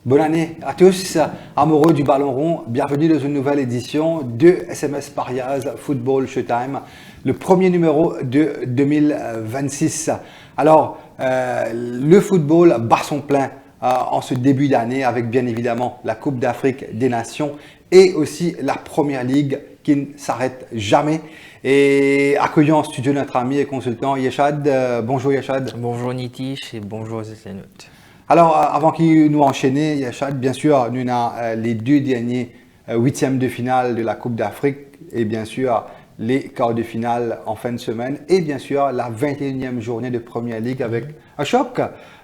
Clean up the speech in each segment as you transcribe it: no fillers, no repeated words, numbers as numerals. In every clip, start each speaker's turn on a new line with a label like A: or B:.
A: Bonne année à tous, amoureux du ballon rond. Bienvenue dans une nouvelle édition de SMS Parias Football Showtime, le premier numéro de 2026. Alors, le football bat son plein en ce début d'année avec bien évidemment la Coupe d'Afrique des Nations et aussi la Première Ligue qui ne s'arrête jamais. Et accueillons en studio notre ami et consultant Yeshad. Bonjour Yeshad.
B: Bonjour Nitish et bonjour Zézénout.
A: Alors, avant qu'il nous enchaîne, Yachad, bien sûr, nous avons les deux derniers huitièmes de finale de la Coupe d'Afrique et bien sûr les quarts de finale en fin de semaine et bien sûr la 21e journée de Première Ligue avec un choc.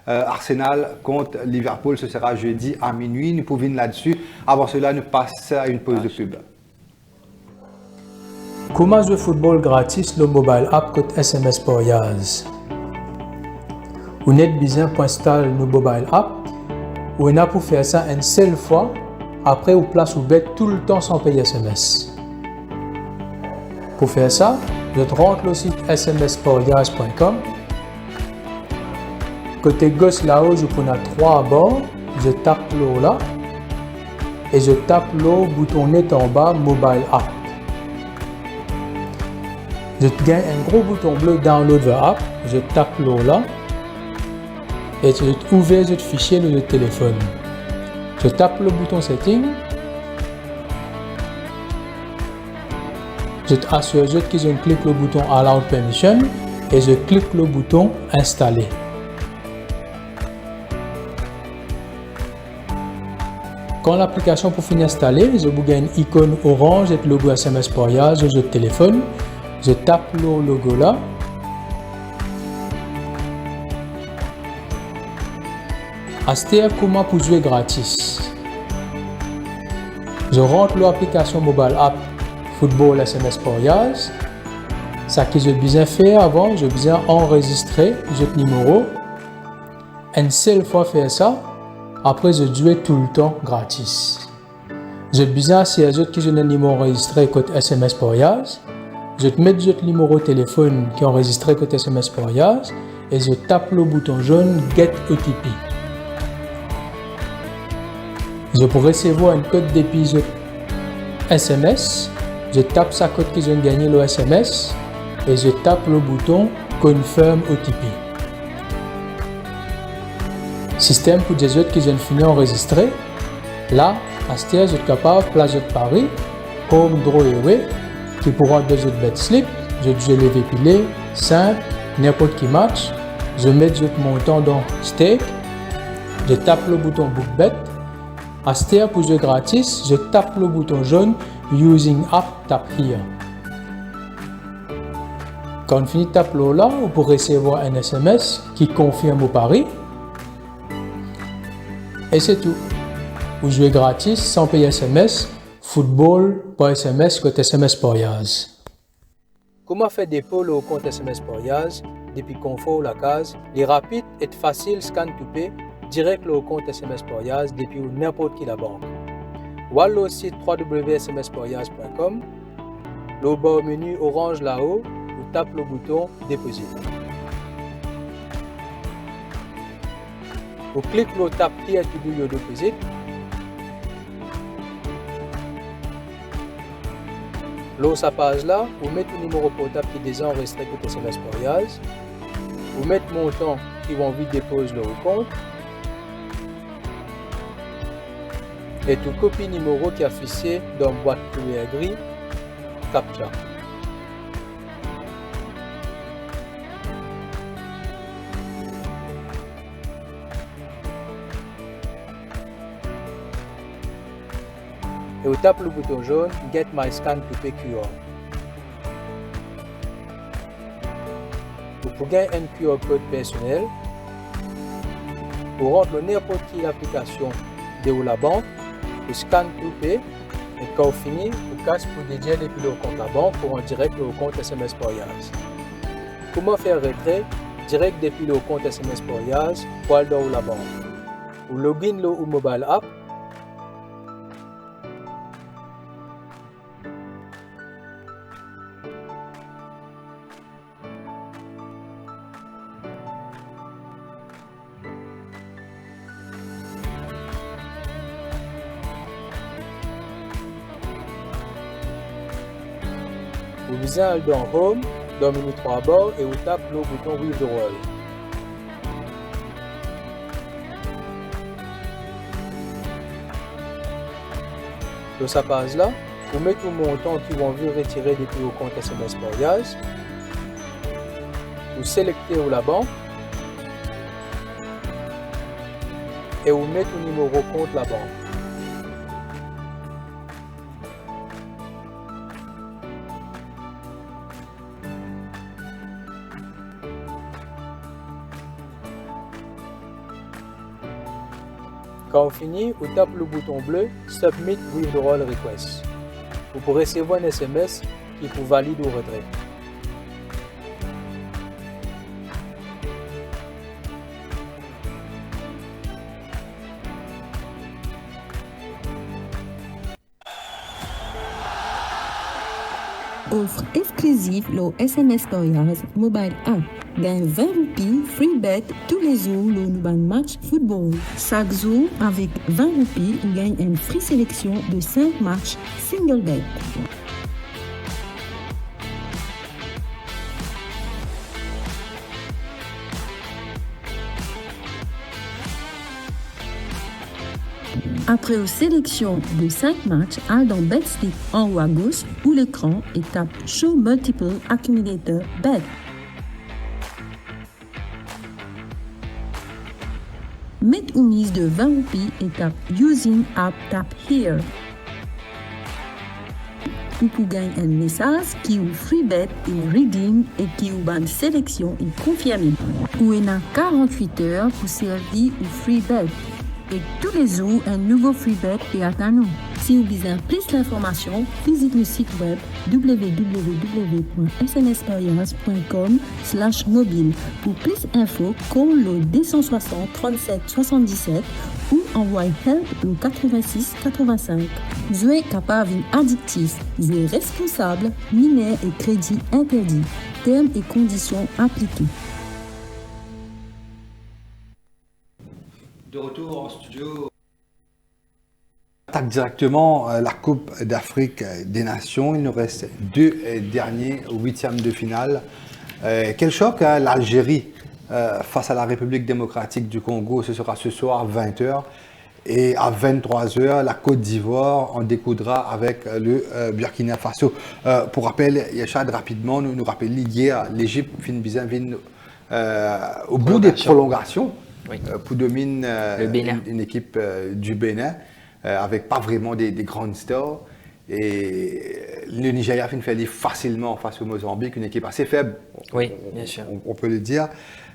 A: Arsenal contre Liverpool, ce sera jeudi à minuit. Nous pouvons là-dessus. Avant cela, nous passons à une pause de pub.
C: Comment jouer football gratis le mobile app côté SMS Parias? Vous n'êtes besoin pour installer le mobile app ou on a pour faire ça une seule fois après vous place ou bête tout le temps sans payer SMS. Pour faire ça, je rentre le site smsparias.com. Côté gauche là-haut, je prends 3 à bord, je tape l'eau là et je tape le bouton net en bas mobile app. Je gagne un gros bouton bleu download the app, je tape l'eau là. Et je ouvre ce fichier de téléphone. Je tape le bouton Setting. Je assure que je clique le bouton Allow Permission et je clique le bouton Installer. Quand l'application pour finir installer, je vous gagne une icône orange avec le logo SMS Parias, je téléphone. Je tape le logo là. Acheter comment pour jouer gratis. Je rentre l'application mobile app Football SMS Parias. Ça que j'ai besoin faire avant, j'ai besoin enregistrer ce numéro. Une seule fois faire ça, après je joue tout le temps gratis. J'ai besoin si j'ai que j'ai un numéro enregistré côté SMS Parias. Je mets le numéro de téléphone qui est enregistré côté SMS Parias et je tape le bouton jaune Get OTP. Je peux recevoir un code d'épisode SMS. Je tape sa code que je viens de gagner le SMS et je tape le bouton Confirm OTP. Système pour des autres qui viennent finir enregistrer. Là, à ce je suis capable de placer de pari, home, draw et away, qui pourra deux autres bet slip. Je les dépiler, simple, n'importe qui match. Je mets le montant dans stake. Je tape le bouton book bet. Acheter pour jouer gratis, je tape le bouton jaune Using App Tap Here. Quand on finit de taper là, on peut recevoir un SMS qui confirme au pari. Et c'est tout. Vous jouez gratis sans payer SMS, football par SMS côté SMS Parias. Comment faire dépôt au compte SMS Parias depuis confort la case, les rapides et facile scan to pay direct au compte SMS Parias depuis n'importe qui la banque. Voilà le site www.smsparias.com. Le bas au menu orange là-haut, vous tapez le bouton Deposit. Vous cliquez le tap Here to do your deposit. Là, sa page là, vous mettez le numéro portable qui est déjà enregistré côté SMS Parias. Vous mettez le montant qui va envie de déposer le compte. Et tu copies le numéro qui est affiché dans la boîte courrier gris CAPTCHA. Et vous tapez le bouton jaune Get My Scan to Pay QR. Vous pouvez gagner un QR code personnel. Vous rentrez n'importe quelle application de la banque. Vous scannez tout pay et quand vous finissez, vous cassez pour dédier depuis le compte la banque pour en direct le compte SMS Parias. Comment faire retrait direct depuis le compte SMS Parias pour aller dans la banque? Vous login le mobile app. Vous visez dans Home, dans le menu 3 bords et vous tapez le bouton Withdrawal. Dans sa page là, vous mettez le montant qui vous envie retirer depuis vos comptes SMS Porias. Vous sélectez la banque et vous mettez le numéro compte la banque. Quand vous finissez, vous tapez le bouton bleu Submit Withdrawal Request. Vous pourrez recevoir un SMS qui vous valide au retrait.
D: Offre exclusive le SMS Porias Mobile App. Gagne 20 roupies free bet tous les jours le nouvel match football. Chaque jour, avec 20 roupies, on gagne une free sélection de 5 matchs single bet. Après une sélection de 5 matchs, allez dans BetStick en haut à gauche ou l'écran et tape Show Multiple Accumulator Bet. Mettez une mise de 20 roupies et tape Using App Tap Here. Vous pouvez gagner un message qui vous free bet et redeem et qui vous une sélection et confirmée. Vous avez 48 heures pour servir au free bet. Et tous les jours, un nouveau free bet est à nous. Si vous désirez plus d'informations, visitez le site web www.smsperience.com/mobile pour plus d'infos, call le 260 37 77 ou envoyez help au 86 85. Jouer capable addictif, jouer responsable, mineur et crédit interdit. Termes et conditions appliquées.
A: De retour en studio. On attaque directement la Coupe d'Afrique des Nations. Il nous reste 2 derniers huitièmes de finale. Quel choc, hein, l'Algérie face à la République démocratique du Congo. Ce sera ce soir 20h. Et à 23h, la Côte d'Ivoire en découdra avec le Burkina Faso. Pour rappel, Yachad, rapidement, nous rappelle hier, l'Égypte vient au bout des prolongations.
B: Oui.
A: Pour dominer une équipe du Bénin avec pas vraiment des grandes stars. Et le Nigeria fait facilement face au Mozambique, une équipe assez faible,
B: Oui, bien sûr.
A: on peut le dire.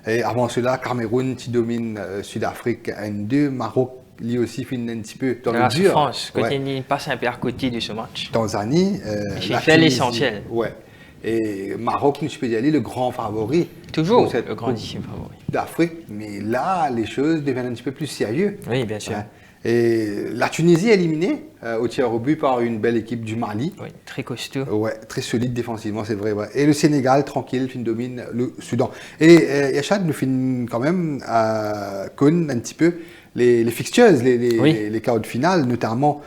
A: Et avant cela, Cameroun qui domine Sud-Afrique N2, Maroc lui aussi fait un petit peu dans
B: De
A: le
B: la
A: dur.
B: souffrance,
A: Ouais.
B: il passe un peu à côté de ce match.
A: Tanzanie,
B: J'ai
A: la
B: fait
A: Tunisie,
B: l'essentiel.
A: Ouais. Et Maroc, je peux y aller, le grand favori.
B: Toujours
A: pour cette
B: le
A: Coupe
B: grandissime favori.
A: d'Afrique, mais là, les choses deviennent un petit peu plus sérieuses.
B: Oui, bien sûr.
A: Ouais. Et la Tunisie éliminée au tir au but par une belle équipe du Mali.
B: Oui, très costaud.
A: Ouais, très solide défensivement, c'est vrai. Ouais. Et le Sénégal, tranquille, domine le Soudan. Et Yachad nous finit quand même connaître un petit peu les fixtures, les quarts de finale, notamment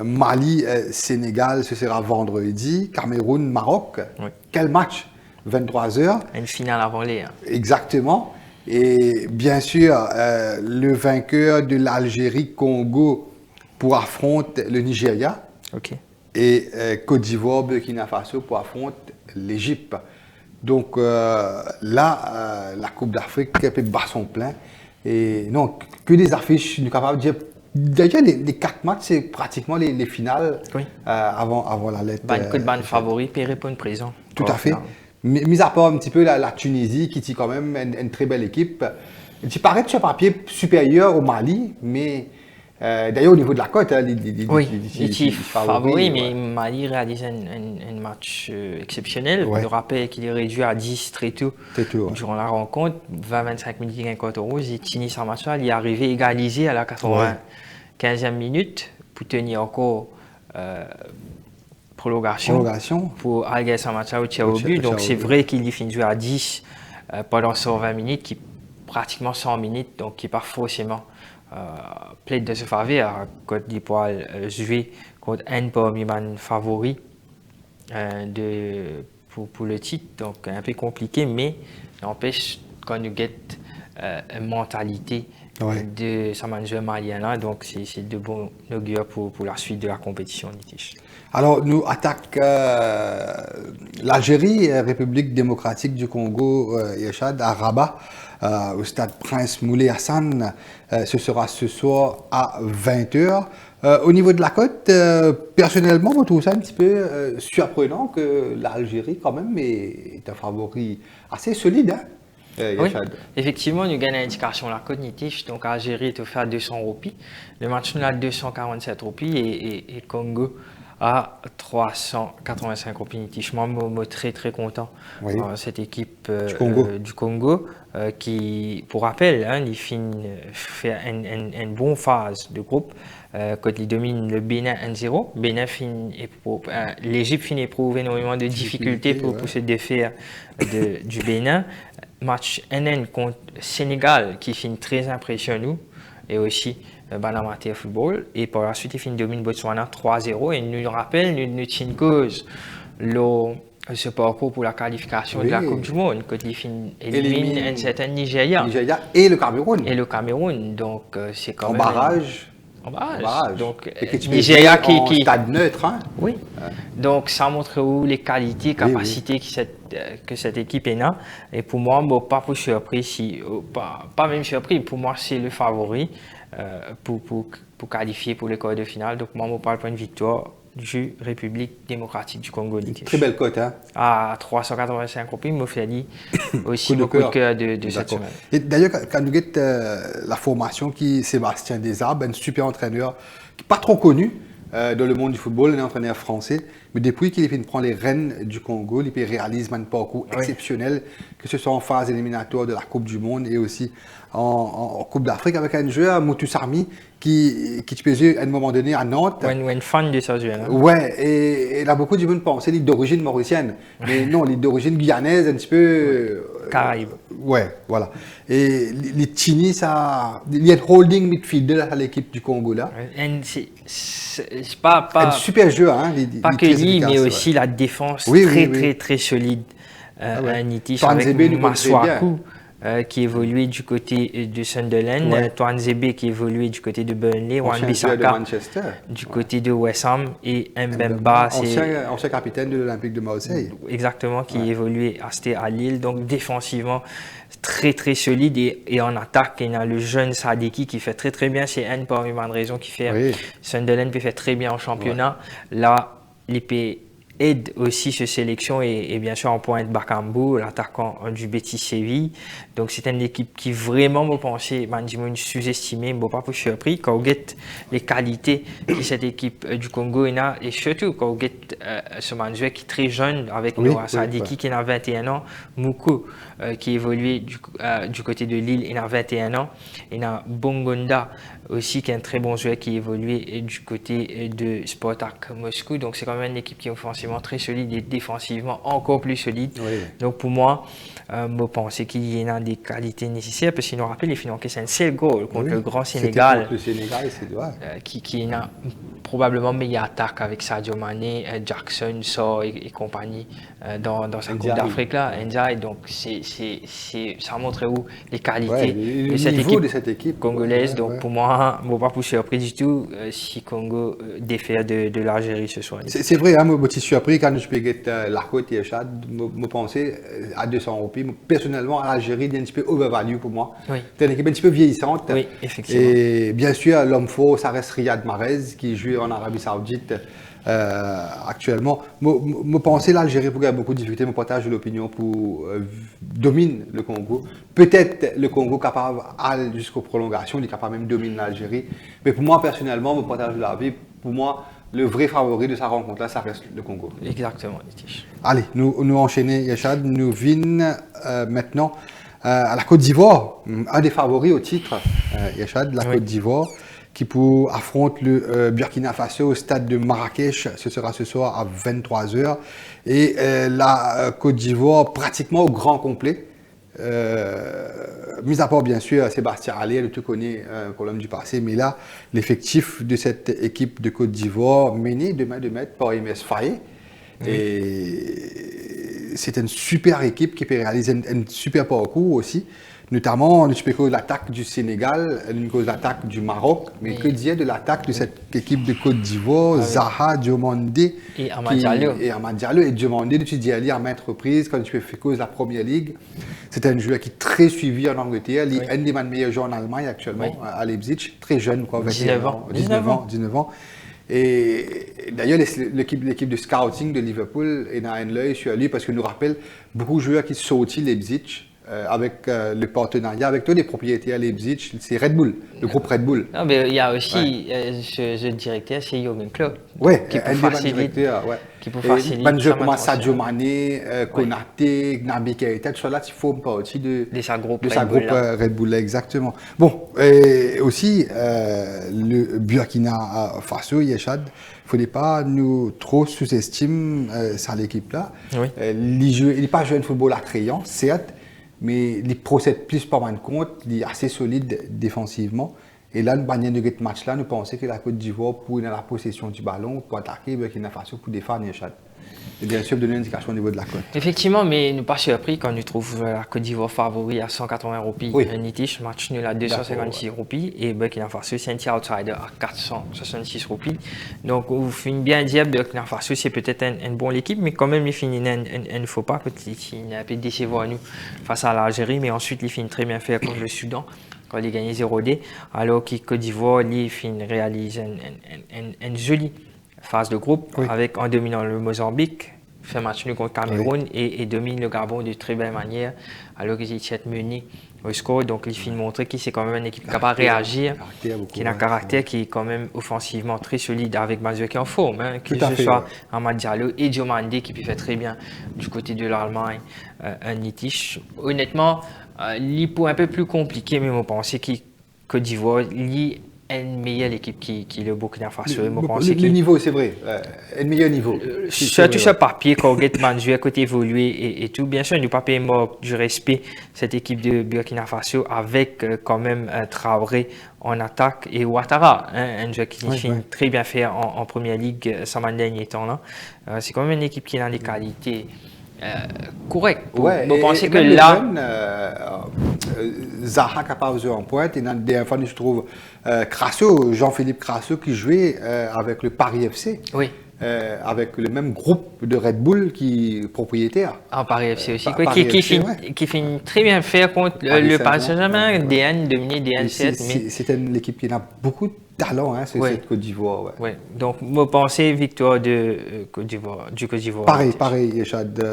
A: Mali-Sénégal, ce sera vendredi. Cameroun-Maroc.
B: Oui.
A: Quel match 23h.
B: Une finale avant les.
A: Exactement. Et bien sûr, le vainqueur de l'Algérie-Congo pour affronter le Nigeria.
B: Ok.
A: Et Côte d'Ivoire-Burkina Faso pour affronter l'Égypte. Donc là, la Coupe d'Afrique peut battre son plein. Et non, que des affiches, je suis capable de dire. D'ailleurs, les 4 matchs, c'est pratiquement les finales
B: Oui.
A: avant la lettre.
B: Une coup de ban favori, puis répondre présent.
A: Tout à fait. Mis à part un petit peu la Tunisie, qui est quand même une très belle équipe, qui paraît sur papier supérieur au Mali, mais d'ailleurs au niveau de la cote, hein,
B: Oui, il est favori, mais
A: ouais.
B: Mali réalise un match exceptionnel.
A: Ouais.
B: Je rappelle qu'il est réduit à 10 très tôt
A: Très tôt, ouais.
B: durant la rencontre. 20-25 minutes, il gagne contre Rose. Il finit sa match là. Il est arrivé égalisé à la 95e minute pour tenir encore prolongation pour aller son match au tir au but. Donc c'est vrai qu'il finit jouer à 10 pendant 120 minutes, qui pratiquement 100 minutes, donc qui n'est pas forcément plaide de se faveur à Côte d'Ivoire jouer contre un parmi les favoris pour le titre, donc un peu compliqué, mais n'empêche qu'on nous guette une mentalité de ce joueur malien là, donc c'est de bon augure pour la suite de la compétition.
A: Alors, nous attaquons l'Algérie, République démocratique du Congo, Yachad, à Rabat, au stade Prince Moulay Hassan. Ce sera ce soir à 20h. Au niveau de la cote, personnellement, je trouve ça un petit peu surprenant que l'Algérie, quand même, est un favori assez solide. Hein,
B: oui, effectivement, nous gagnons l'indication la cognitive. Donc, Algérie est offert 200 roupies. Le match nous a 247 roupies et Congo à 385 roupies. Je suis très très content de cette équipe du Congo qui, pour rappel, hein, il fait une bonne phase de groupe. Quand il domine le Bénin 1-0, l'Égypte éprouve énormément de difficultés pour se défaire du Bénin. Match NN contre Sénégal qui finit très impressionnant et aussi Banamaté Football. Et par la suite, il domine Botswana 3-0 et nous rappelle, nous tient cause ce parcours pour la qualification de la Coupe du Monde quand il élimine un certain Nigeria
A: et le Cameroun.
B: Donc c'est quand
A: même en barrage.
B: Donc
A: Nigeria qui stade neutre. Hein?
B: Oui. Donc ça montre où les qualités, capacités que cette équipe est là. Et pour moi, pas pour surprise, pas même surpris. Pour moi, c'est le favori pour qualifier pour les quarts de finale. Donc moi, je parle pour une victoire du République démocratique du Congo.
A: Très belle cote, hein?
B: À 385 roupies, me fait dit aussi beaucoup de cœur de cette semaine.
A: Et d'ailleurs, quand nous avons la formation qui Sébastien Desarbes, un super entraîneur, pas trop connu dans le monde du football, un entraîneur français, mais depuis qu'il prend les rênes du Congo, il réalise un parcours exceptionnel, que ce soit en phase éliminatoire de la Coupe du Monde et aussi en Coupe d'Afrique avec un joueur, Moutou Sarmi, qui tu peux dire à un moment donné à Nantes.
B: Un fan de ce joueur.
A: Ouais, et il a beaucoup de monde penser qu'il est d'origine mauricienne, mais non, il est d'origine guyanaise, un petit peu.
B: Caraïbes.
A: Ouais, voilà. Et les Tini, ça, il y a un holding midfielder à l'équipe du Congo là.
B: C'est pas
A: un super jeu, hein.
B: Pas que lui, mais aussi la défense très solide. Nitish avec Maswaku qui évoluait du côté de Sunderland, Twanzebe qui évoluait du côté de Burnley, Wan-Bissaka du côté de West Ham et Mbemba,
A: ancien capitaine de l'Olympique de Marseille.
B: Exactement, qui évoluait à Lille. Donc défensivement très très solide et en attaque, il y a le jeune Sadiki qui fait très bien. C'est une parmi les raisons qui fait Sunderland fait très bien en championnat. Là, l'IP aide aussi cette sélection et bien sûr en pointe Bakambu, l'attaquant du Betis Séville. Donc c'est une équipe qui vraiment me pensait, une sous-estimée, pas pour surpris quand on guette les qualités de cette équipe du Congo et surtout quand on guette ce joueur qui est très jeune avec Noah Sadiki qui a 21 ans, Moukou qui évoluait du côté de Lille, il a 21 ans, il y a Bongonda aussi qui est un très bon joueur qui évoluait du côté de Spartak Moscou. Donc c'est quand même une équipe qui est offensivement très solide et défensivement encore plus solide. Donc pour moi, je pense qu'il y a des qualités nécessaires parce qu'il nous rappelle les finales c'est un seul goal contre le grand Sénégal, qui a probablement meilleure attaque avec Sadio Mané, Jackson, Saw et compagnie dans sa Coupe d'Afrique là, Ndiaye. Donc ça montre où les qualités de cette équipe congolaise. Donc pour moi, je ne vais pas pousser surpris du tout si Congo défait de l'Algérie ce soir.
A: C'est vrai, hein, je suis surpris quand je peux get la côte et Chad, je pensais à 200 roupies. Personnellement, l'Algérie est un petit peu overvalue pour moi. C'est une équipe un petit peu vieillissante.
B: Oui, effectivement.
A: Et bien sûr, l'homme fort, ça reste Riyad Mahrez qui joue en Arabie Saoudite actuellement. Je pensais l'Algérie pour beaucoup de difficultés, je partage l'opinion pour dominer le Congo. Peut-être le Congo capable d'aller jusqu'aux prolongations, il est capable même de dominer l'Algérie. Mais pour moi, personnellement, je partage l'avis. Pour moi, le vrai favori de sa rencontre-là, ça reste le Congo.
B: Exactement, Nitish.
A: Allez, nous enchaînons, Yachad. Nous venons maintenant à la Côte d'Ivoire, un des favoris au titre, Yachad, la Côte d'Ivoire, qui affronte le Burkina Faso au stade de Marrakech. Ce sera ce soir à 23h. Et la Côte d'Ivoire, pratiquement au grand complet. Mis à part bien sûr Sébastien Haller, tu connais un problème du passé, mais là l'effectif de cette équipe de Côte d'Ivoire mené de main de maître par MS Faye Et c'est une super équipe qui peut réaliser un super parcours aussi. Notamment, tu peux cause l'attaque du Sénégal, une cause l'attaque du Maroc, mais que dire de l'attaque de cette équipe de Côte d'Ivoire, Zaha, Diomandé
B: et Amad Diallo.
A: Et Diomandé, tu dis à maintes reprises, quand tu peux faire cause la première ligue. C'est un joueur qui est très suivi en Angleterre. Il est un des meilleurs joueurs en Allemagne actuellement, à Leipzig, très jeune, quoi,
B: 19 ans.
A: Et d'ailleurs, l'équipe de scouting de Liverpool est un œil sur lui parce que nous rappelle beaucoup de joueurs qui sont sortis Leipzig. Avec le partenariat avec tous les propriétaires à Leipzig, c'est Red Bull, le groupe Red Bull.
B: Non, mais il y a aussi ce directeur, c'est Jürgen Klopp.
A: Oui,
B: qui peut faciliter. Qui peut faciliter.
A: Des joueurs comme Sadio Mané, Konaté, Naby Keita, tout cela, il faut partie de sa groupe Red Bull, exactement. Bon, et aussi le Burkina Faso, Yechad, il ne faudrait pas nous trop sous-estimer ça l'équipe-là.
B: Oui.
A: Il n'est pas joué un football attrayant, certes, mais il procède plus par de compte, il est assez solide défensivement. Et là, nous gagnons de ce match-là, nous pensons que la Côte d'Ivoire, pour la possession du ballon, pour attaquer, Burkina Faso, pour défendre Yechad. Et bien sûr, donner une indication au niveau de la côte.
B: Effectivement, mais nous pas surpris quand nous trouvons la Côte d'Ivoire favori à 180 roupies, un Nitish, match nul à 256 roupies, et Burkina Faso, c'est un tiers outsider à 466 roupies. Donc, vous finissez bien dire Burkina Faso, c'est peut-être une bonne équipe, mais quand même, il finit un faux pas, il a un peu décevoir nous face à l'Algérie, mais ensuite, il finit très bien fait contre le Soudan. Quand il a gagné 0-D, alors que Côte d'Ivoire, il réalise une jolie phase de groupe en dominant le Mozambique, fait match nul contre Cameroun et domine le Gabon de très belle manière, alors qu'ils étaient menés au score. Donc, il finit montrer qu'il c'est quand même une équipe capable de réagir, qui a un caractère qui est quand même offensivement très solide avec Mazoué qui est en forme, que ce soit Amad Diallo et Diomandé qui peut faire très bien du côté de l'Allemagne, un Nitish. Honnêtement, l'IPO un peu plus compliqué, mais on pensait que Côte d'Ivoire, une meilleure équipe qui le Burkina Faso.
A: Le niveau, c'est vrai. Un meilleur niveau.
B: Surtout sur papier, quand on regarde Manjoué à côté évolué et tout. Bien sûr, nous pas payer mort du respect cette équipe de Burkina Faso avec quand même Traoré en attaque et Ouattara, un joueur qui finit très bien fait en première ligue sans man dernier temps là. C'est quand même une équipe qui a des qualités correct. Vous pensez que là.
A: Zaha capable de jouer en pointe. Et dans des fois, je trouve Crasso, Jean-Philippe Crasso, qui jouait avec le Paris FC.
B: Oui.
A: Avec le même groupe de Red Bull qui est propriétaire.
B: Paris FC aussi. Qui finit très bien faire contre le Paris Saint-Germain, DN, dominé DN7.
A: C'est une équipe qui a beaucoup de talent, c'est cette Côte d'Ivoire.
B: Donc, vous pensez victoire du Côte d'Ivoire.
A: Pareil, Yechad.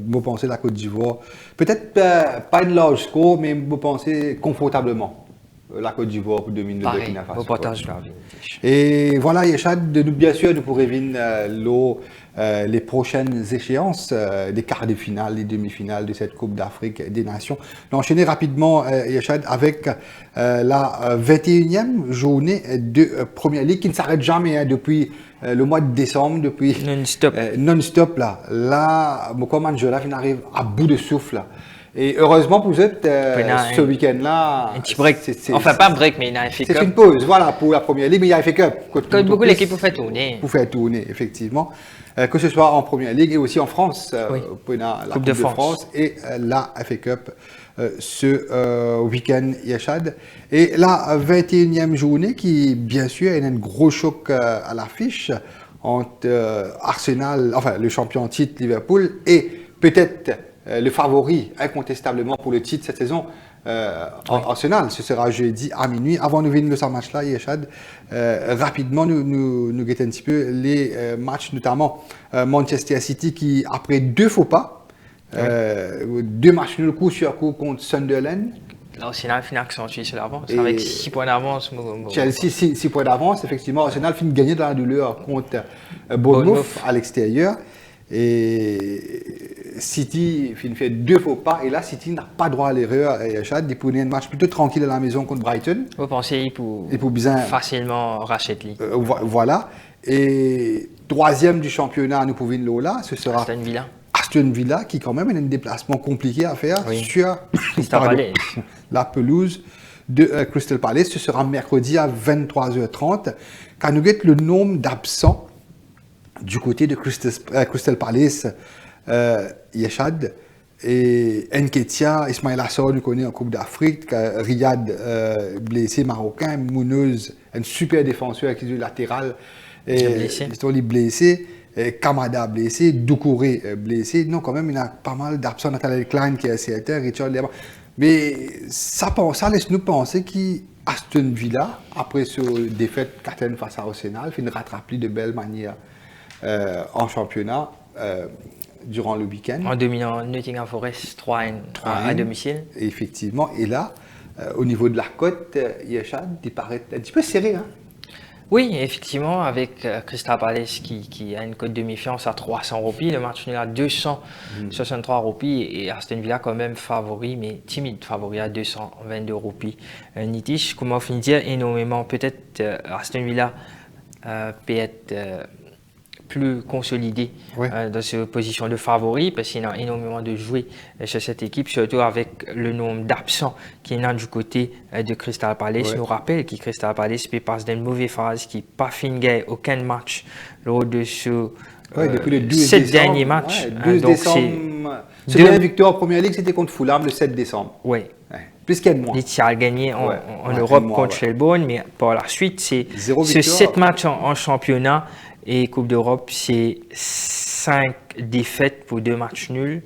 A: Vous pensez la Côte d'Ivoire. Peut-être pas une large score, mais vous pensez confortablement. La Côte d'Ivoire pour dominer le Burkina Faso. Et voilà, Yechad, bien sûr, nous pourrons venir les prochaines échéances des quarts de finale, des demi-finales de cette Coupe d'Afrique des Nations. Enchaîner rapidement, Yechad, avec la 21e journée de Première Ligue qui ne s'arrête jamais depuis le mois de décembre, depuis non-stop. Là, Moko Manjola arrive à bout de souffle. Et heureusement pour vous, ce week-end-là.
B: Un petit break. Enfin, pas un break, mais il y a un FA Cup.
A: C'est une pause, voilà, pour la Première Ligue, mais il y a un FA Cup.
B: Comme beaucoup d'équipes pour faire tourner.
A: Pour faire tourner, effectivement. Que ce soit en Première Ligue et aussi en France. Pour la Coupe de France et la FA Cup ce week-end, Yechad. Et la 21e journée qui, bien sûr, est un gros choc à l'affiche entre Arsenal, enfin, le champion titre Liverpool et peut-être le favori incontestablement pour le titre cette saison, Arsenal. Ce sera jeudi à minuit. Avant de venir de ce match-là, Yechad, rapidement, nous guettons un petit peu les matchs, notamment Manchester City qui, après 2 faux pas, 2 matchs nuls coup sur coup contre Sunderland.
B: Là, Arsenal finit accentué sur l'avance, avec 6 points d'avance.
A: Chelsea, 6 points d'avance, effectivement. Arsenal finit gagner dans la douleur contre Bournemouth à l'extérieur. Et City fait 2 faux pas et là City n'a pas droit à l'erreur. Il peut un match plutôt tranquille à la maison contre Brighton.
B: Vous pensez qu'il peut facilement racheter
A: voilà. Et 3e du championnat, nous pouvons Lola, ce sera Aston Villa qui quand même a un déplacement compliqué à faire sur la pelouse de Crystal Palace. Ce sera mercredi à 23h30. Quand nous guettons le nombre d'absents du côté de Crystal Palace, Yeshad et Nketiah, Ismail Assor, nous connaît en Coupe d'Afrique, Riyad, blessé marocain, Munoz, un super défenseur qui joue latéral, il est blessé, Kamada blessé, Doucouré blessé. Non, quand même, il y a pas mal d'absents. Nathalie Klein qui est certain, Richard Lema. Mais ça laisse nous penser qu'Aston Villa, après ce défaite 4 face à Arsenal, fait une rattrapée de belle manière en championnat durant le week-end.
B: En dominant Nottingham Forest 3-1 à domicile.
A: Effectivement. Et là, au niveau de la cote, Yeshad, il paraît un petit peu serré. Hein?
B: Oui, effectivement, avec Crystal Palace qui a une cote de méfiance à 300 roupies, le match nul à 263 roupies et Aston Villa quand même favori, mais timide favori à 222 roupies. Nitish, comment on dire, énormément, peut-être Aston Villa peut être plus consolidé dans cette position de favori parce qu'il y a énormément de jouets sur cette équipe, surtout avec le nombre d'absents qu'il y a du côté de Crystal Palace. Nous rappelle que Crystal Palace passe d'une mauvaise phase, qui n'a pas fini aucun match lors de ce
A: depuis le 12
B: 7 derniers matchs.
A: 12 décembre. Cette dernière victoire en Première Ligue, c'était contre Fulham le 7 décembre.
B: Oui.
A: Plus qu'il y a de moins.
B: Il a gagné en Europe contre Shelbourne, mais par la suite, c'est ce 7 matchs en championnat. Et Coupe d'Europe, c'est 5 défaites pour 2 matchs nuls.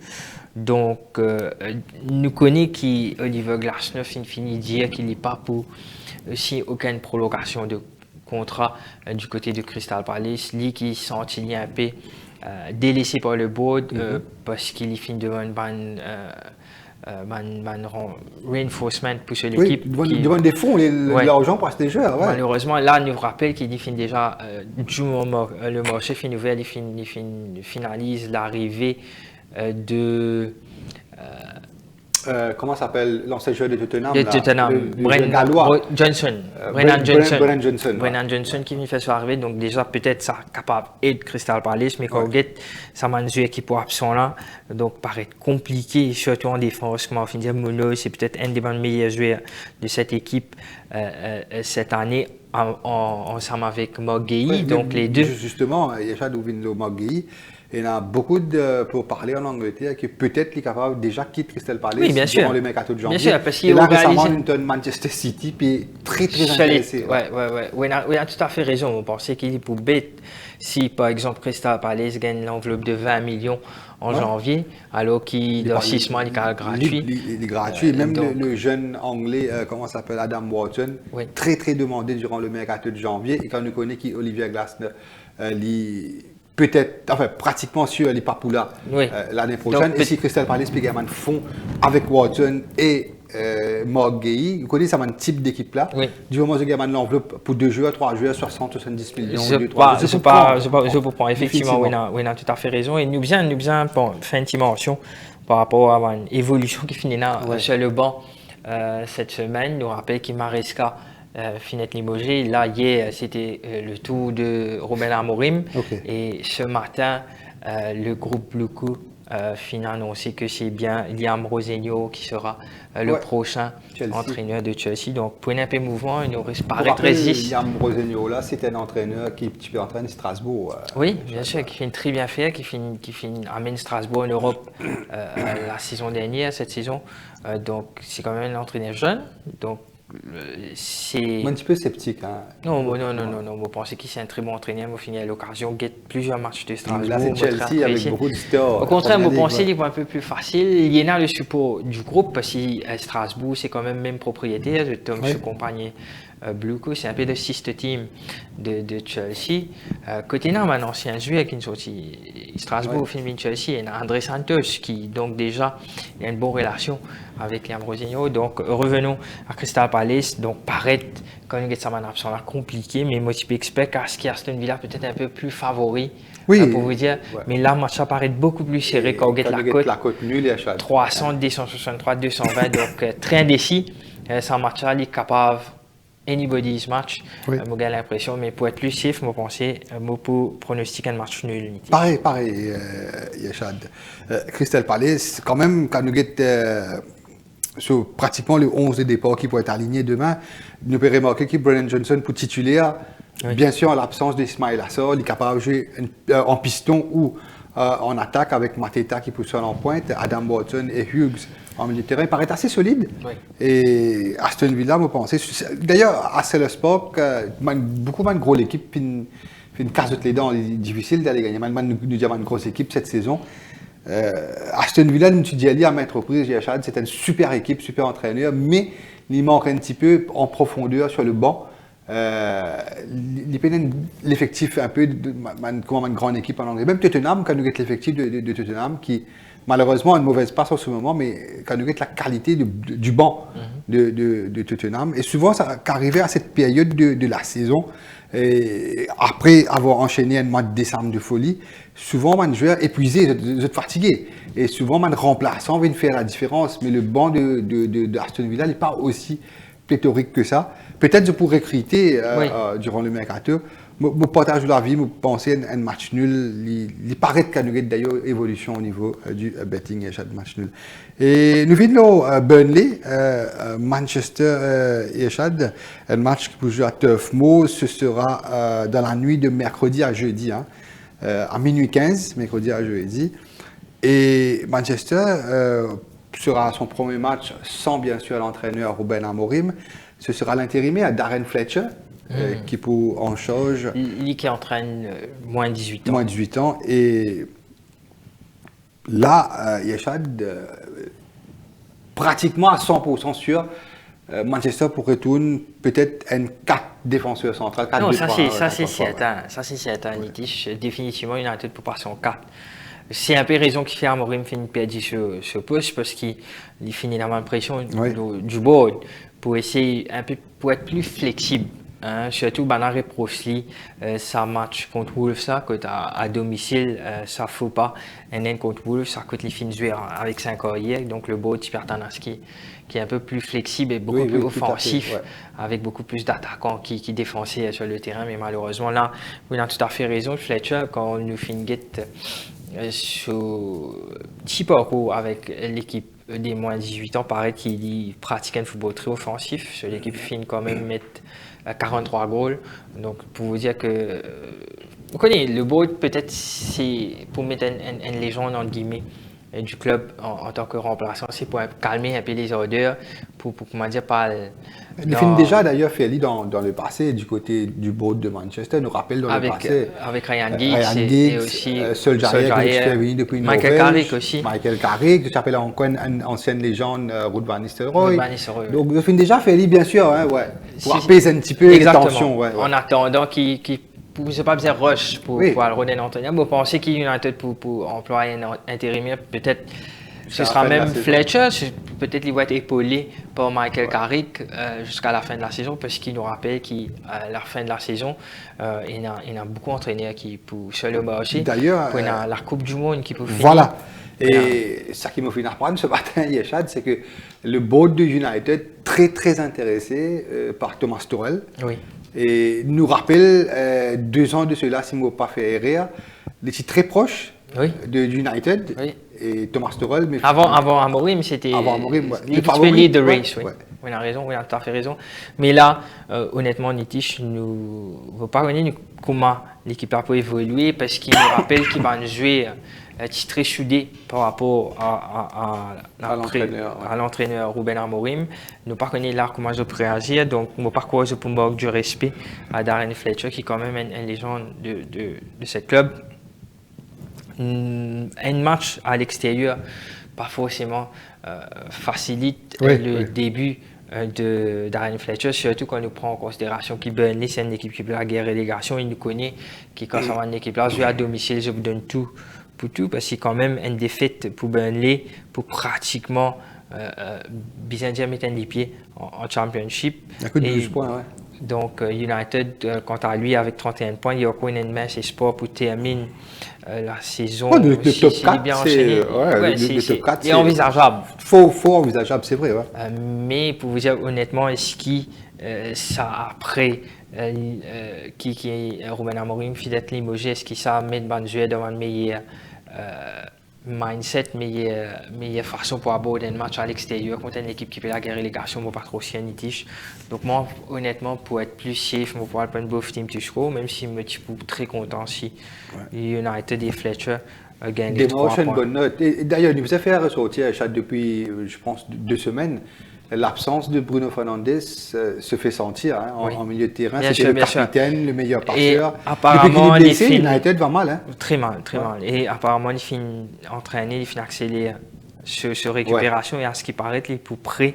B: Donc, nous connaissons qu'Oliver Glasner finit dire qu'il n'est pas pour aussi aucune prolongation de contrat du côté de Crystal Palace. Lui qui s'est un peu délaissé par le board parce qu'il finit devant une bonne reinforcement pour l'équipe.
A: Oui, devant des fonds, l'argent pour acheter des joueurs. Ouais.
B: Malheureusement, là, nous rappelle qu'il finit déjà le marché fin ouvert, il finalise l'arrivée de.
A: Comment s'appelle l'ancien joueur de Tottenham?
B: Brennan Johnson.
A: Brennan
B: Johnson qui vient faire son arrivée. Donc, déjà, peut-être ça capable d'aider Crystal Palace, mais quand on regarde, ça m'a une équipe absent là. Donc, paraît compliqué, surtout en défense. Comme on finit dire, Munoz, c'est peut-être un des meilleurs joueurs de cette équipe cette année. Ensemble avec Mogui, donc les deux.
A: Justement, Yeshad Ouvindo Mogui. Il y a beaucoup pour parler en Angleterre qui peut-être est capable déjà quitter Crystal Palace durant le mercato de janvier.
B: Bien sûr, parce qu'il
A: et là récemment, Manchester City est très intéressé.
B: Oui, il a tout à fait raison. On pensait qu'il est pour bête si par exemple Crystal Palace gagne l'enveloppe de 20 millions en janvier, alors qu'il dans 6 mois il est gratuit.
A: Il est gratuit. Même le jeune anglais, comment s'appelle, Adam Wharton, très demandé durant le mercato de janvier. Et quand on connaît qu'Olivier Glasner, peut-être, enfin pratiquement sûr, les Papula l'année prochaine. Et si Crystal Palace peut gagner fond avec Watson et Mogui, vous connaissez ça, un type d'équipe là. Du moment où il y a l'enveloppe pour 2 joueurs, 3 joueurs, 60-70 millions.
B: Je comprends. Effectivement, oui, a tout à fait raison. Et nous bien faire une dimension par rapport à une évolution qui finit là sur le banc cette semaine. Nous rappelle qu'il Maresca Finette limogé. Là, hier, c'était le tour de Ruben Amorim. Et ce matin, le groupe Bluecou finit annoncé que c'est bien Liam Rosegno qui sera le prochain entraîneur de Chelsea. Donc, pour un peu mouvement, il nous paraît très
A: Liam Rosegno, là, c'est un entraîneur qui entraîne Strasbourg.
B: Oui, bien sûr, qui finit très bien fait, qui amène Strasbourg en Europe la saison dernière, cette saison. Donc, c'est quand même un entraîneur jeune. Donc, c'est
A: un petit peu sceptique. Hein.
B: Non, vous pensez qu'il c'est un très bon entraîneur, vous finissez à l'occasion de plusieurs matchs de Strasbourg.
A: Là, c'est Chelsea avec beaucoup de stars.
B: Au contraire, vous pensez qu'il est un peu plus facile. Il y en a le support du groupe parce que Strasbourg, c'est quand même propriétaire. Tom, je compagne Bluecou, c'est un peu le sister team de Chelsea. Côté là, un ancien joueur qui est sorti Strasbourg, film de Chelsea, il y a André Santos qui, donc déjà, il a une bonne relation avec Liam Rosegno. Donc, revenons à Crystal Palace. Donc, paraît, quand on regarde ça, absent là, compliqué, mais moi, je peux expect qu'Aston Villa peut-être un peu plus favori. Pour vous dire, mais là, le match paraît beaucoup plus serré quand on regarde la cote
A: nulle.
B: 300, 263, 220, donc très indécis. Ce match-là, il est capable. Anybody's match, j'ai l'impression, mais pour être plus safe, je pense pour pronostiquer un match nul.
A: Pareil, Yeshad. Crystal Palace, quand même, quand nous sur pratiquement le 11 de départ qui pourrait être aligné demain, nous pouvons remarquer que Brennan Johnson pour titulaire, bien sûr en l'absence d'Ismail Assar, il est capable de jouer en piston ou en attaque avec Mateta qui positionne en pointe, Adam Watson et Hughes en milieu de terrain. Il paraît assez solide. Oui. Et Aston Villa, moi, pensais. D'ailleurs, à Selhurst Park, beaucoup de gros l'équipe, puis une casse de les dents, difficile d'aller gagner. Nous avons une grosse équipe cette saison. Aston Villa, nous dit à maintes reprises, c'est une super équipe, super entraîneur, mais il manque un petit peu en profondeur sur le banc. L'effectif un peu comme une grande équipe en anglais. Même Tottenham, quand nous avons l'effectif de Tottenham, qui malheureusement a une mauvaise passe en ce moment, mais quand nous avons la qualité du banc de Tottenham. Et souvent, ça arrivait à cette période de la saison, et après avoir enchaîné un mois de décembre de folie, souvent, un joueur épuisé, fatigué. Et souvent, un remplaçant vient faire la différence, mais le banc d'Aston Villa n'est pas aussi pléthorique que ça. Peut-être je pourrais recruter durant le mercato. Je partage l'avis, je pense à un match nul. Il paraît qu'il y a d'ailleurs évolution au niveau du betting et de match nul. Et nous venons Burnley, Manchester Echad, un match qui peut jouer à Turf Moor. Ce sera dans la nuit de mercredi à jeudi, à minuit 15, mercredi à jeudi. Et Manchester sera son premier match sans bien sûr l'entraîneur Ruben Amorim. Ce sera l'intérimaire Darren Fletcher qui pour en charge.
B: Lui qui entraîne moins 18 ans.
A: Moins 18 ans. Et là, Yeshad, pratiquement à 100% sûr, Manchester pourrait tourner peut-être un 4 défenseurs centrales.
B: Non, ça c'est certain. Ça c'est certain, Nitish. Définitivement, United pour passer en 4. C'est un peu raison qui fait Amorim finit perdu ce poste parce qu'il finit la même pression du board pour essayer un peu pour être plus flexible. Surtout Banare Prosli, ça match contre Wolves, ça coûte à domicile, ça ne faut pas. Et contre Wolves, ça coûte les fins jouer avec 5 arrières. Donc le board Tipertanaski qui est un peu plus flexible et beaucoup plus offensif, avec beaucoup plus d'attaquants qui défonçaient sur le terrain. Mais malheureusement, là, vous avez tout à fait raison, Fletcher, quand nous finissons sur petit parcours avec l'équipe des moins 18 ans, paraît qu'il pratique un football très offensif. Sur l'équipe finit quand même mettre 43 goals. Donc pour vous dire que vous connaissez le board, peut-être c'est pour mettre une légende entre guillemets du club en tant que remplaçant, c'est pour calmer un peu les odeurs, pour comment dire pas.
A: Il finit déjà d'ailleurs fait dans le passé du côté du board de Manchester, nous rappelle dans le passé.
B: Avec Ryan Giggs et aussi
A: Solskjaer qui est venu depuis une
B: Michael Carrick aussi.
A: Michael Carrick, qui s'appelle encore une ancienne légende, Ruud van Nistelrooy. Donc il finit déjà fait bien sûr, pour apaiser un petit peu les tensions.
B: En attendant qu'il vous n'avez pas besoin de rush pour Roden Antonio. Vous pensez qu'il y a United pour employer un intérimaire, peut-être ce sera même Fletcher, peut-être il va être épaulé par Michael Carrick jusqu'à la fin de la saison, parce qu'il nous rappelle qu'à la fin de la saison, il y a beaucoup d'entraîneurs qui pour se le marché.
A: D'ailleurs,
B: il y a la Coupe du Monde qui peut finir.
A: Voilà. Et ça qui m'a fait apprendre ce matin, Yeshad, c'est que le board de United, très intéressé par Thomas Tuchel.
B: Oui.
A: Et nous rappelle 2 ans de cela, si je ne m'ai pas fait erreur, il était très proche de United et Thomas Tuchel. Mais
B: avant Amorim, c'était
A: le
B: de race. Oui. On a raison, on a tout à fait raison. Mais là, honnêtement, Nitish, nous ne pas connaître comment l'équipe a pu évoluer, parce qu'il nous rappelle qu'il va jouer très soudé par rapport à l'entraîneur Ruben Amorim. Nous ne connaissons pas là comment je peux réagir, donc nous parcours pour manquer du respect à Darren Fletcher, qui est quand même une légende de ce club. Un match à l'extérieur, pas forcément facilite le début de Darren Fletcher, surtout quand on prend en considération qu'il Burnley, c'est une équipe qui peut la guerre relégation, il nous connaît, qui quand ça va une équipe là, jouer à domicile, je vous donne tout pour tout, parce que c'est quand même une défaite pour Burnley, pour pratiquement bien dire mettre les pieds en Championship.
A: Il y a que 12 points,
B: Donc United, quant à lui, avec 31 points, il y a encore une mince espoir pour terminer la saison.
A: Le top 4,
B: bien enchaîné. C'est envisageable.
A: Faux envisageable, c'est vrai.
B: Mais pour vous dire honnêtement, est-ce qu'il ça après qui Ruben Amorim fait d'être limogé, est-ce qu'il ça met Banzué devant le meilleur mindset, meilleure façon pour aborder un match à l'extérieur contre une équipe qui fait la guerre relégation, moi pas trop si un niche. Donc moi, honnêtement, pour être plus safe, moi pour prendre both team to score, même si je suis très content si United et Fletcher gagnent les 3 points.
A: Une bonne note. Et d'ailleurs, il vous a fait ressortir depuis, je pense, 2 semaines. L'absence de Bruno Fernandes se fait sentir en milieu de terrain. C'était le capitaine, le meilleur passeur.
B: Apparemment,
A: depuis qu'il est blessé, United va mal. Hein.
B: Très mal. Et apparemment, il finit entraîné, il finit accéléré sur récupération et à ce qui paraît, il est pour prêt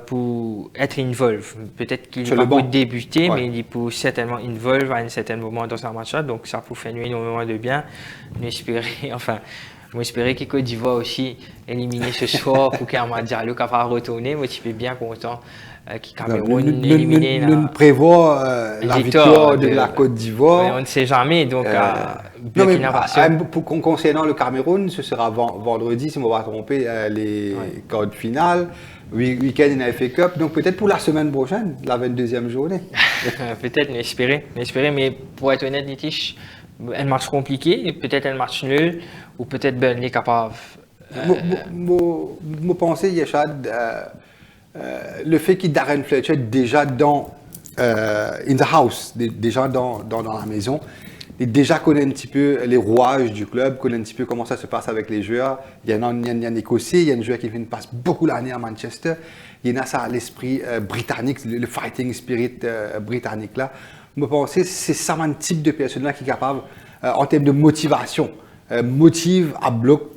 B: pour être involved. Peut-être qu'il va pas débuter, mais il peut certainement involve à un certain moment dans un match-là. Donc ça peut faire énormément de bien. Moi, j'espérais que Côte d'Ivoire aussi éliminé ce soir pour qu'Amad Diallo capable de retourner. Moi, je suis bien content que Cameroun éliminé.
A: Nous prévoit la victoire de la Côte d'Ivoire.
B: On ne sait jamais. Donc,
A: concernant le Cameroun, ce sera vendredi, si je ne me pas tromper, les quarts de finale. Week-end in la FA Cup. Donc, peut-être pour la semaine prochaine, la 22e journée.
B: Peut-être, mais pour être honnête, Nitish, un match compliqué, peut-être un match nul, ou peut-être Burnley capable.
A: Mon pensée, Yeshad, le fait qu'il Darren Fletcher déjà dans in the house, déjà dans la maison, il déjà connaît un petit peu les rouages du club, connaît un petit peu comment ça se passe avec les joueurs. Il y a un Écossais, il y a un joueur qui passe beaucoup l'année à Manchester. Il y a ça à l'esprit britannique, le fighting spirit britannique là. Je pense que c'est ça un type de personne là qui est capable, en termes de motivation, motive à bloc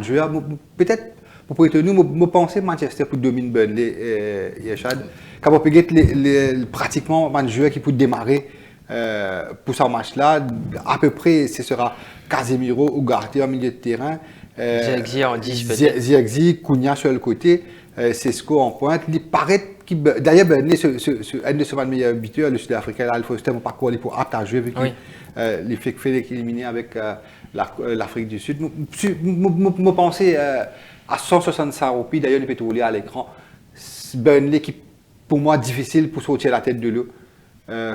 A: joueur. Peut-être, pour être nous, je pense que Manchester pour dominer Burnley et Yeshad. Quand on peut pratiquement un joueur qui peut démarrer pour ce match-là, à peu près, ce sera Casemiro ou Garté en milieu de terrain.
B: Zirkzee en 10 peut-être.
A: Zirkzee, Cunha sur le côté, Sesko en pointe. Il paraît d'ailleurs, Burnley, un de ses meilleurs buteurs, le Sud-Africain, Al Foster, mon parcours, il est apte à jouer avec les faits qu'il fait éliminer avec l'Afrique du Sud. Je pensais à 165 roupies, d'ailleurs, il peut rouler à l'écran. Burnley qui, pour moi, difficile pour sortir la tête de l'eau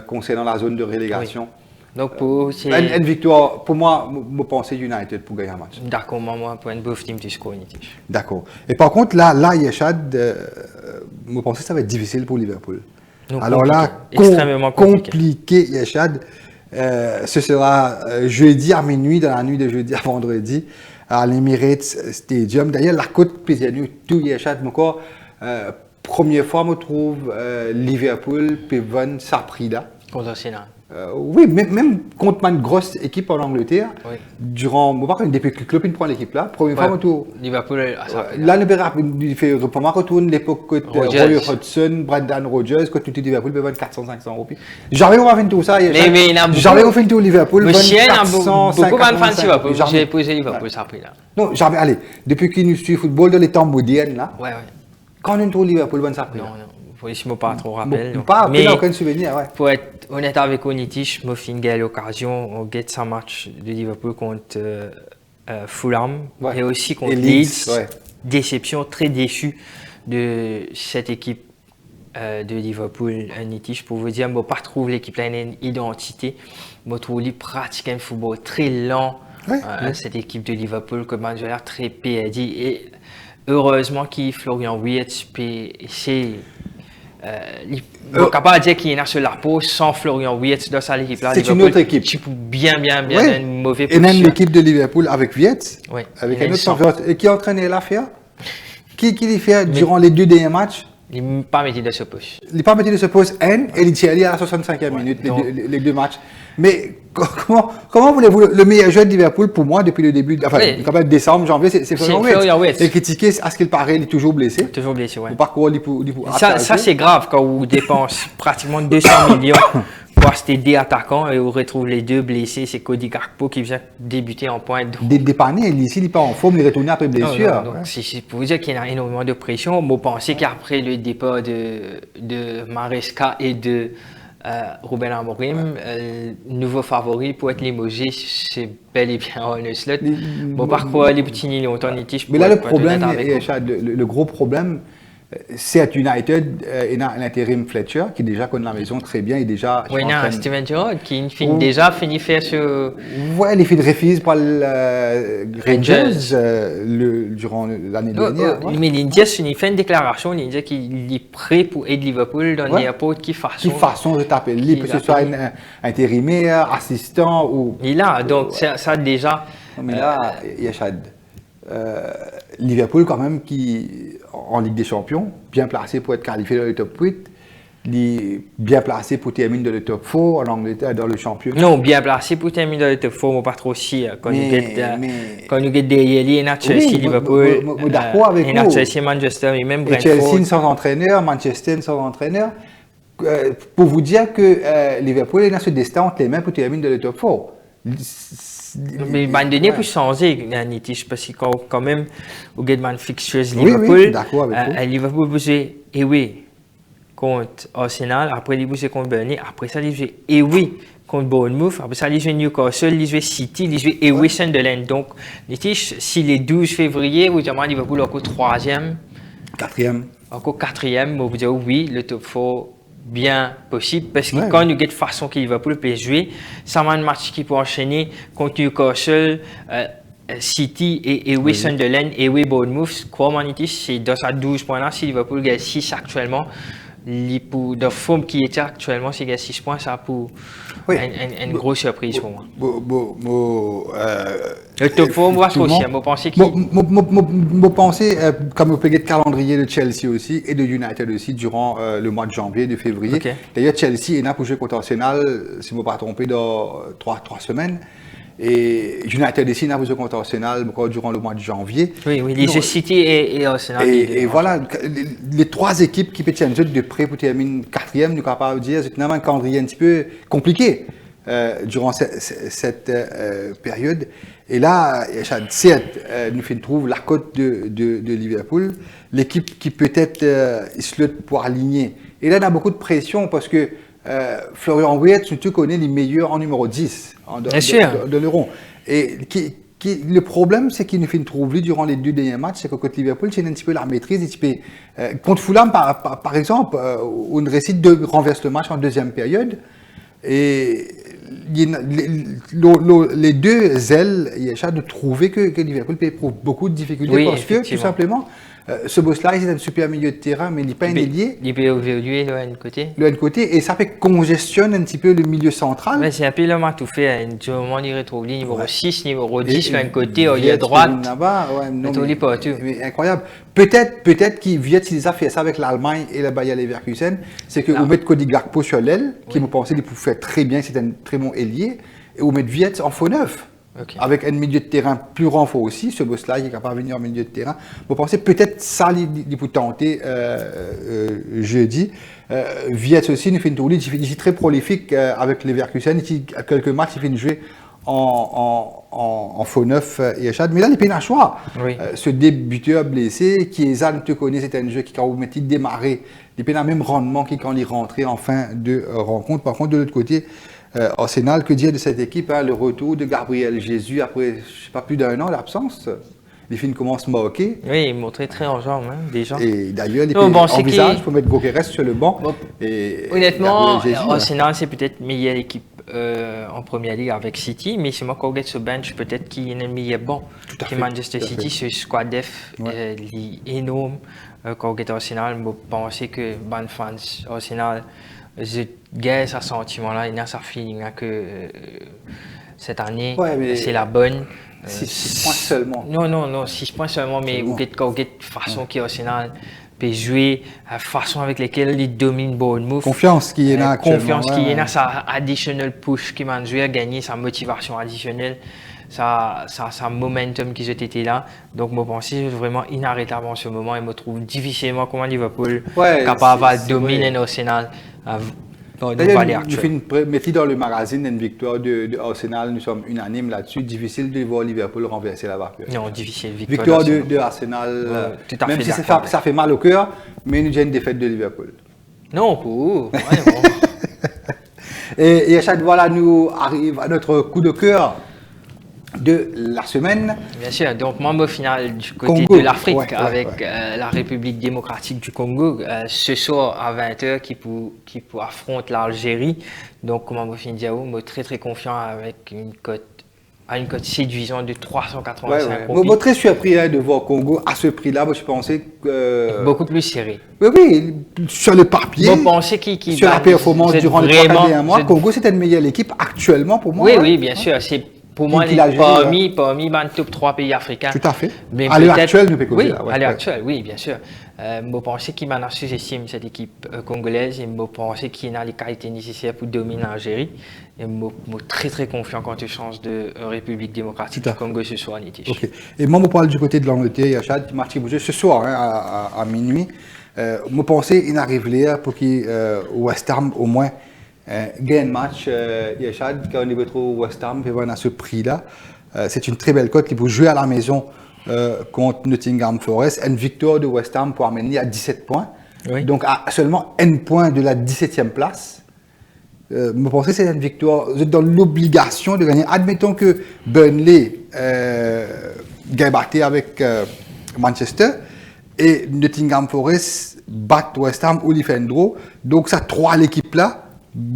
A: concernant la zone de relégation.
B: Donc, pour
A: une victoire, pour moi, je pensais United pour gagner un match.
B: D'accord, moi, pour un both team, tu score.
A: D'accord. Et par contre, là Yeshad, je pensais que ça va être difficile pour Liverpool.
B: Donc,
A: alors là,
B: extrêmement
A: compliqué Yeshad. Ce sera jeudi à minuit, dans la nuit de jeudi à vendredi, à l'Emirates Stadium. D'ailleurs, la côte PSNU, tout Yeshad, encore, première fois, je trouve Liverpool peut vendre sa prix là.
B: Contre Arsenal.
A: Oui, même contre une grosse équipe en Angleterre, durant, depuis que Klopp prend l'équipe là, première fois, tour.
B: Liverpool,
A: là, il fait retourne l'époque Roy Hodgson, Brendan Rodgers, quand tout Liverpool, il 400-500 roupies. Jamais on va faire tout ça. Jamais on fait tout Liverpool.
B: Beaucoup de fans de Liverpool. J'ai posé Liverpool, ça a pris là.
A: Non, jamais, allez, depuis qu'il nous suit football dans les temps modernes là, quand on trouve Liverpool, ça a pris.
B: Non. Je ne me pas trop rappelle.
A: Mais aucun souvenir,
B: pour être honnête avec Onitish, je me suis fait l'occasion, on gagne un match de Liverpool contre Fulham et aussi contre Leeds. Déception, très déçu de cette équipe de Liverpool. Onitish, pour vous dire, je ne pas trouver l'équipe là une identité. Je trouve pratiquement un football très lent. Cette équipe de Liverpool, comme je l'air très perdu. Et heureusement qu'il Florian Wirtz c'est capable de dire qu'il est sur la peau sans Florian Wirtz dans sa équipe là.
A: C'est une autre équipe.
B: Bien une mauvaise position.
A: Et même l'équipe de Liverpool avec Wirtz, avec un autre champion, et qui entraînait l'affaire, qui l'a fait durant les 2 derniers matchs.
B: Il n'est pas mis de ce poste.
A: Il n'est pas mis de ce poste, et il est allé à la 65e minute, les 2 matchs. Mais comment voulez-vous le meilleur joueur de Liverpool pour moi depuis le début, quand même décembre, janvier, c'est Florian Wirtz. Et critiqué, à ce qu'il paraît, il est toujours blessé.
B: Toujours blessé, oui.
A: Ça
B: c'est grave quand on dépense pratiquement 200 millions pour acheter 2 attaquants et on retrouve les 2 blessés. C'est Cody Gakpo qui vient débuter en pointe.
A: Dépanné, ici, il n'est pas en forme, il retourne après blessure.
B: Donc, c'est pour vous dire qu'il y a énormément de pression. Moi, je pensais qu'après le départ de Maresca et de Ruben Amorim, nouveau favori pour être limogé, c'est bel et bien Arne Slot. Bon, par quoi les petits longtemps Nitish.
A: Mais là, le problème, le gros problème, certes, United, il y a l'intérim Fletcher qui déjà connaît la maison très bien. Il déjà.
B: Oui, il y a Steven Gerrard qui déjà fini faire ce.
A: Ouais, les filles de Refuse par le Rangers durant l'année dernière.
B: Mais l'India, il fait une déclaration, l'India qu'il est prêt pour aider Liverpool dans n'importe quelle façon.
A: Qui façon de taper, que ce soit un intérimaire, assistant ou.
B: Et là, donc ça déjà.
A: Mais là, il y a Chad. Liverpool quand même qui en Ligue des Champions, bien placé pour être qualifié dans le top 8, bien placé pour terminer dans le top 4 en Angleterre dans le championnat.
B: Non, bien placé pour terminer dans le top 4, mais pas trop si. Quand nous avons derrière lui, il y a Chelsea, Liverpool,
A: d'accord avec
B: il y a Chelsea, Manchester, et même Brentford.
A: Chelsea sans entraîneur, Manchester sans entraîneur. Pour vous dire que Liverpool est dans ce destin entre les mains pour terminer dans le top 4.
B: Mais il donné pour changer, Nitish, parce que quand même, au Getman Fixtures Liverpool,
A: oui, d'accord avec
B: Liverpool bougeait oui contre Arsenal, après il bougeait contre Burnley, après ça il jouait oui contre Bournemouth, après ça il jouait Newcastle, il jouait City, il jouait oui Sunderland. Donc, Nitish, si les 12 février, vous dites Liverpool encore 3e,
A: 4e,
B: encore 4e, vous dites oui, le top 4. Bien possible parce que quand nous avons de façon qu'il va pour le jouer, ça va un match qui peut enchaîner contre Newcastle, City et Sunderland et Bournemouth. Quoi, c'est dans sa 12 points là, si Liverpool gagne 6 actuellement, de forme qui était actuellement, s'il gagne 6 points, ça pour une grosse surprise pour moi. Le top 4, moi, je pense qu'il.
A: Je pense, comme on peut dire, le calendrier de Chelsea aussi et de United aussi durant le mois de janvier, de février. Okay. D'ailleurs, Chelsea est là pour jouer contre Arsenal, si je ne me pas tromper, dans 3 semaines. Et United ici n'a pas joué contre Arsenal durant le mois de janvier.
B: Oui, les jeux City et Arsenal.
A: Et voilà, les 3 équipes qui peuvent de près pour terminer 4e, nous sommes capables de dire, c'est un calendrier un petit peu compliqué durant cette période. Et là, certes, nous trouvons la cote de Liverpool, l'équipe qui peut-être se pour aligner. Et là, on a beaucoup de pression parce que Florian Wirtz, tu connais les meilleurs en numéro 10 de l'Euro. Et le problème, c'est qu'il nous fait une trouver durant les 2 derniers matchs, c'est que contre Liverpool, c'est un petit peu la maîtrise. Contre Fulham, par exemple, on récite de renverser le match en 2e période. Et les 2 ailes, il y a de trouver que Liverpool éprouve beaucoup de difficultés parce que, tout simplement, ce boss-là, il est un super milieu de terrain, mais il n'est pas un ailier.
B: Il peut évoluer de l'autre côté.
A: De l'autre côté, et ça fait congestionne un petit peu le milieu central.
B: Mais c'est un peu le match tout fait. Du moment où il retrouve le numéro 6, numéro 10 sur un côté, il est à droite.
A: Mais incroyable. Peut-être qu'il vient de faire ça avec l'Allemagne et le Bayer Leverkusen. C'est que vous mettez Cody Gakpo sur l'aile, qui me pensait qu'il pouvait faire très bien, c'est un très bon ailier, et vous mettez Vietz en faux neuf. Okay. Avec un milieu de terrain plus renfort aussi, ce boss-là, il est capable de venir en milieu de terrain. Vous pensez peut-être ça, il peut tenter jeudi. Vietz aussi, il fait une tournée, il est très prolifique avec les Leverkusen. À quelques matchs, il fait jouer en faux neuf et échade. Mais là, il peine à choix. Oui. Ce débuteur blessé, qui est Zan, tu connais, c'est un jeu qui, quand vous mettez démarrer, il peine à même rendement qu'il quand il rentre en fin de rencontre. Par contre, de l'autre côté, Arsenal, que dire de cette équipe, le retour de Gabriel Jesus après, je ne sais pas, plus d'1 an d'absence. Les filles commencent à moquer.
B: Oui, il montrait très en jambes, déjà.
A: Et d'ailleurs, les envisagent pour mettre Gokeres sur le banc. Bon,
B: et honnêtement, Arsenal, c'est peut-être meilleure équipe en première ligue avec City, mais c'est moi qui regarde ce bench, peut-être qu'il y a un meilleur banc que Manchester City. Ce squad def est énorme. Quand on regarde Arsenal, je pense que les fans Arsenal, je gagne ce sentiment-là, il y a ce feeling que cette année, c'est la bonne.
A: 6 points seulement.
B: Non, 6 points seulement, mais vous avez la façon qu'Arsenal peut jouer, la façon avec laquelle il domine Bournemouth.
A: Confiance qui est là actuellement.
B: Confiance qui est là, sa additional push qui m'a joué à gagner, sa motivation additionnelle, sa momentum qui était là. Donc, je pense que c'est vraiment inarrêtable en ce moment et je me trouve difficilement comment Liverpool capable de dominer l'Arsenal.
A: D'ailleurs, nous mettons dans le magazine une victoire de Arsenal, nous sommes unanimes là-dessus. Difficile de voir Liverpool renverser la vapeur.
B: Non, difficile.
A: Victoire de Arsenal, même si ça fait mal au cœur, mais nous avons une défaite de Liverpool.
B: Non, pour
A: et à chaque fois, là, nous arrive à notre coup de cœur. de la semaine.
B: Bien sûr, donc membre final du côté
A: Congo.
B: de l'Afrique avec
A: ouais.
B: La République démocratique du Congo ce soir à 20h qui pour affronte l'Algérie. Donc membre final Diao, moi très très confiant avec une cote séduisante de 385 roupies.
A: Moi très surpris de voir Congo à ce prix-là. Moi je pensais que
B: beaucoup plus serré.
A: Oui, sur le papier.
B: Vous pensez qui
A: sur la performance durant les 3 derniers mois, Congo c'était une meilleure équipe actuellement pour moi.
B: Oui, oui, bien sûr. C'est pour moi parmi les top 3 pays africains.
A: Tout à fait.
B: Mais
A: à l'heure actuelle, nous pouvons
B: oui,
A: dire.
B: À l'heure actuelle, oui, bien sûr. Je pense qu'il m'a sous-estime cette équipe congolaise et je pense qu'il a les qualités nécessaires pour dominer l'Algérie. Et je suis très très confiant quant aux chances de République démocratique du Congo ce soir, Nitish.
A: Okay. Et moi, je parle du côté de l'Angleterre, Yachad, qui marche bouger ce soir à minuit. Je pensais qu'il arrive là pour qu'il West Ham au moins gagne un match, Yachad, quand on est trop West Ham, à ce prix-là. C'est une très belle cote qui peut jouer à la maison contre Nottingham Forest. Une victoire de West Ham pour amener à 17 points. Oui. Donc à seulement un point de la 17e place. Je pense que c'est une victoire. Vous êtes dans l'obligation de gagner. Admettons que Burnley gagne batté avec Manchester et Nottingham Forest bat West Ham ou Defendro. Donc ça, 3 l'équipe là,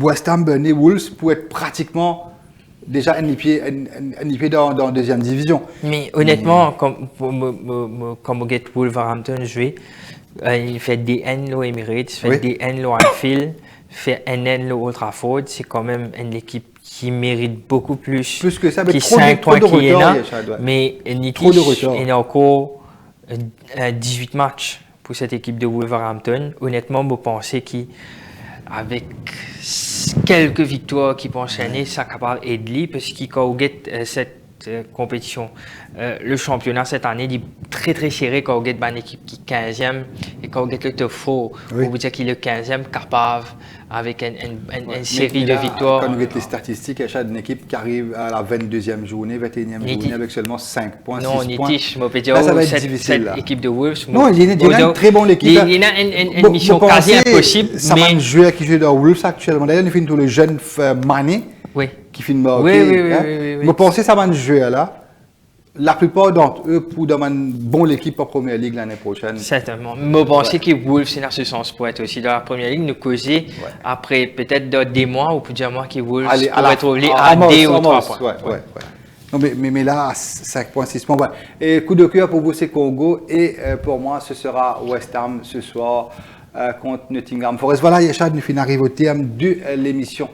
A: West Ham, Burnley, Wolves, pour être pratiquement déjà un pied dans la deuxième division.
B: Mais honnêtement, comme vous get Wolverhampton jouer, il fait des N au Emirates, fait des N au Anfield, fait un N au Old Trafford, c'est quand même une équipe qui mérite beaucoup plus
A: que ça, mais
B: qui
A: trop de retard,
B: mais il y a encore 18 matchs pour cette équipe de Wolverhampton. Honnêtement, je pense qu'avec quelques victoires qui peuvent enchaîner, ça capable d'aider parce qu'il a cette compétition. Le championnat cette année est très très serré quand on a une équipe qui est 15e et quand on a le top 4, on vous dire qu'il est 15e capable avec une série de victoires.
A: Quand on regarde les statistiques, il y a une équipe qui arrive à la 22e journée, 21e journée avec seulement 5 points, 6 points.
B: Non, je peux dire cette équipe de Wolves.
A: Non, il y a une très bonne équipe.
B: Il y a une mission quasi impossible.
A: Ça m'a un joueur qui joue dans Wolves actuellement. D'ailleurs, il finit tout le jeune Mané qui finit marqué.
B: Oui.
A: Je pense que ça m'a un joueur là. La plupart d'entre eux pour dans une bonne équipe en première ligue l'année prochaine.
B: Certainement. Je pense que Wolves, c'est dans ce sens pour être aussi dans la première ligue, nous causer après peut-être des mois ou plusieurs mois que Wolves pourrait être à 2 ou 3 points.
A: Non, mais là, 5,6 points. Ouais. Et coup de cœur pour vous, c'est Congo. Et pour moi, ce sera West Ham ce soir contre Nottingham Forest. Voilà, Yachad, nous arrivons au terme de l'émission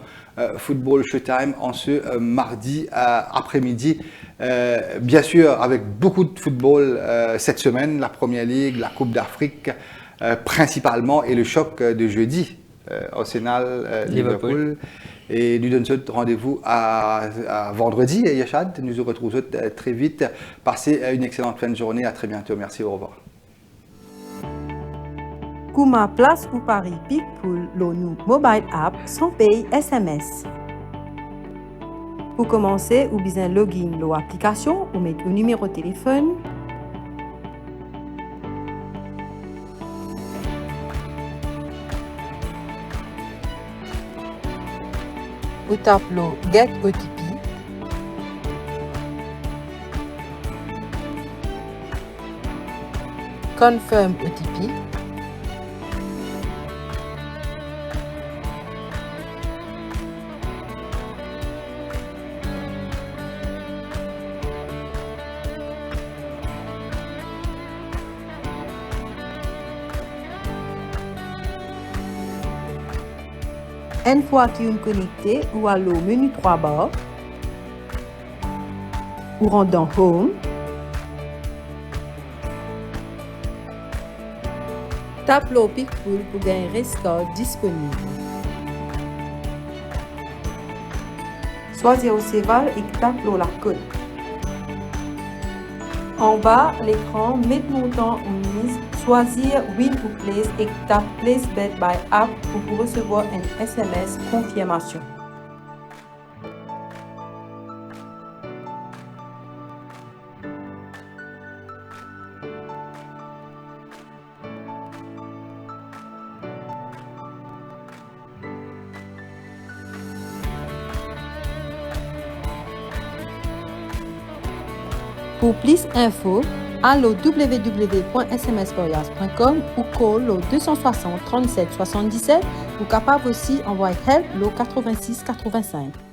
A: Football Showtime en ce mardi après-midi. Bien sûr, avec beaucoup de football cette semaine, la Première Ligue, la Coupe d'Afrique principalement et le choc de jeudi, Arsenal, Liverpool. Et nous donnons rendez-vous à vendredi. Et Yachad, nous nous retrouvons très vite. Passez une excellente fin de journée. À très bientôt. Merci, au revoir.
E: Kuma place ou Paris Pic pour le nou mobile app sans paye SMS. Pour commencer, ou bien login l'application ou mettre un numéro de téléphone. Ou tape le Get OTP. Confirm OTP. Une fois que vous êtes connecté, ou allez au menu 3 barres, ou rentrez dans Home, tapez le Pickpool pour gagner un restore disponible. Choisissez au Céval et tapez la code. En bas, l'écran, mettez montant ou mise, choisir Win ou Place et tape Place Bet by App pour recevoir un SMS confirmation. Pour plus d'infos, allez au www.smsporias.com ou call au 260 37 77 ou capable aussi envoyer help au 86 85.